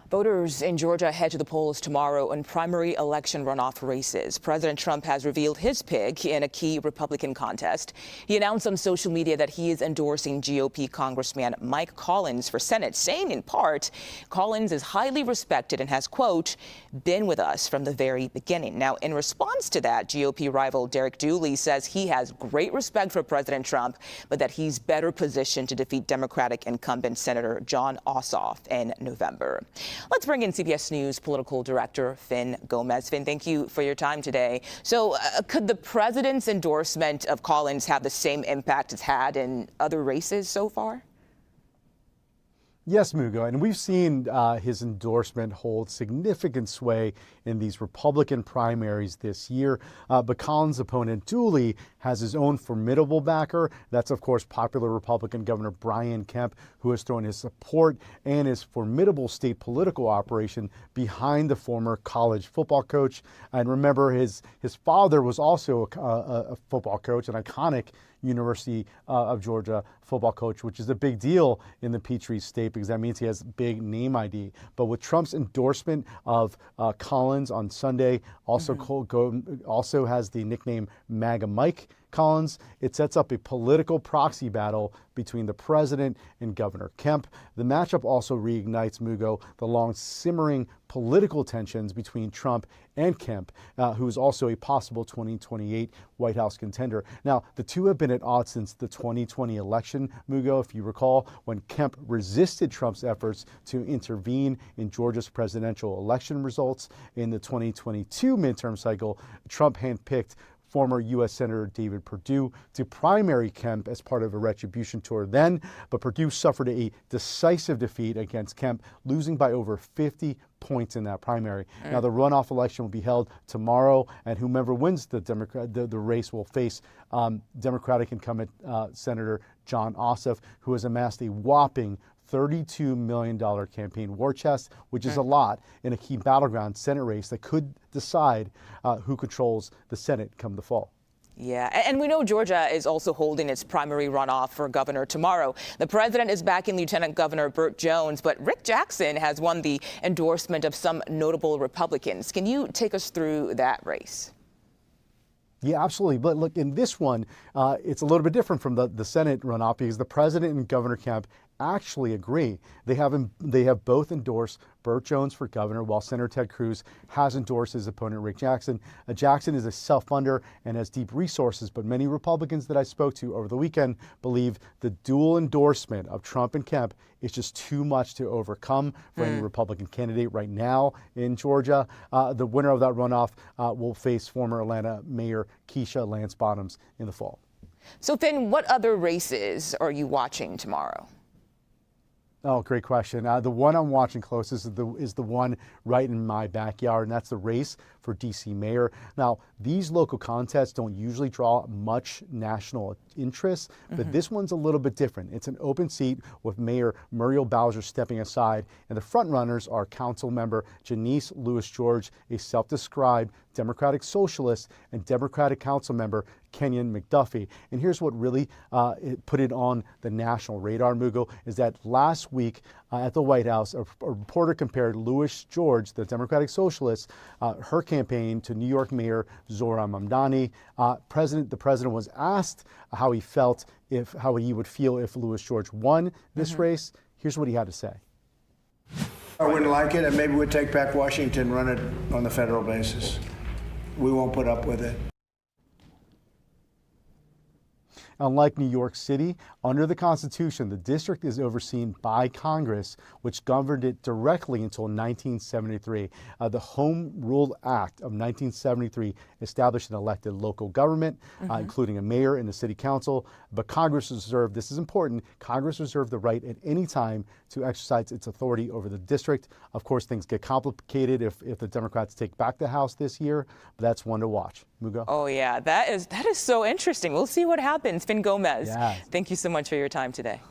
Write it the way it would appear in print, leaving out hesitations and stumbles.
Voters in Georgia head to the polls tomorrow on primary election runoff races. President Trump has revealed his pick in a key Republican contest. He announced on social media that he is endorsing GOP Congressman Mike Collins for Senate, saying in part, Collins is highly respected and has, quote, been with us from the very beginning. Now, in response to that, GOP rival Derek Dooley says he has great respect for President Trump, but that he's better positioned to defeat Democratic incumbent Senator Jon Ossoff in November. Let's bring in CBS News political director Fin Gomez. Fin, thank you for your time today. So could the president's endorsement of Collins have the same impact it's had in other races so far? Yes, Mugo, and we've seen his endorsement hold significant sway in these Republican primaries this year. But Collins' opponent, Dooley, has his own formidable backer. That's, of course, popular Republican Governor Brian Kemp, who has thrown his support and his formidable state political operation behind the former college football coach. And remember, his father was also a football coach, an iconic University of Georgia football coach, which is a big deal in the Peachtree State because that means he has big name ID. But with Trump's endorsement of Collins on Sunday, also also has the nickname MAGA Mike Collins, it sets up a political proxy battle between the president and Governor Kemp. The matchup also reignites, Mugo, the long simmering political tensions between Trump and Kemp, who is also a possible 2028 White House contender. Now, the two have been at odds since the 2020 election, Mugo, if you recall, when Kemp resisted Trump's efforts to intervene in Georgia's presidential election results. In the 2022 midterm cycle, Trump handpicked former U.S. Senator David Perdue to primary Kemp as part of a retribution tour then, but Perdue suffered a decisive defeat against Kemp, losing by over 50 points in that primary. Now, the runoff election will be held tomorrow, and whomever wins the race will face Democratic incumbent Senator Jon Ossoff, who has amassed a whopping $32 million campaign war chest, which is a lot in a key battleground Senate race that could decide who controls the Senate come the fall. Yeah, and we know Georgia is also holding its primary runoff for governor tomorrow. The president is backing Lieutenant Governor Burt Jones, but Rick Jackson has won the endorsement of some notable Republicans. Can you take us through that race? Yeah, absolutely. But look, in this one, it's a little bit different from the Senate runoff because the president and Governor Kemp actually agree. They have both endorsed Burt Jones for governor, while Senator Ted Cruz has endorsed his opponent, Rick Jackson. Jackson is a self-funder and has deep resources, but many Republicans that I spoke to over the weekend believe the dual endorsement of Trump and Kemp is just too much to overcome for any Republican candidate right now in Georgia. The winner of that runoff will face former Atlanta Mayor Keisha Lance Bottoms in the fall. So, Finn, what other races are you watching tomorrow? Oh, great question. The one I'm watching closest is the one right in my backyard, and that's the race for D.C. mayor. Now, these local contests don't usually draw much national interest, but this one's a little bit different. It's an open seat with Mayor Muriel Bowser stepping aside, and the front runners are Council Member Janice Lewis-George, a self-described Democratic socialist, and Democratic Council Member Kenyon McDuffie. And here's what really put it on the national radar, Mugo, is that last week at the White House, a reporter compared Lewis-George, the Democratic socialist, her campaign to New York Mayor Zohran Mamdani. The president was asked how he would feel if Lewis-George won this race. Here's what he had to say. I wouldn't like it, and maybe we'd take back Washington, run it on the federal basis. We won't put up with it. Unlike New York City, under the Constitution, the district is overseen by Congress, which governed it directly until 1973. The Home Rule Act of 1973 established an elected local government, including a mayor and a city council. But Congress reserved, this is important, Congress reserved the right at any time to exercise its authority over the district. Of course, things get complicated if the Democrats take back the House this year, but that's one to watch. Mugo? Oh, yeah, that is so interesting. We'll see what happens. Fin Gomez, thank you so much for your time today.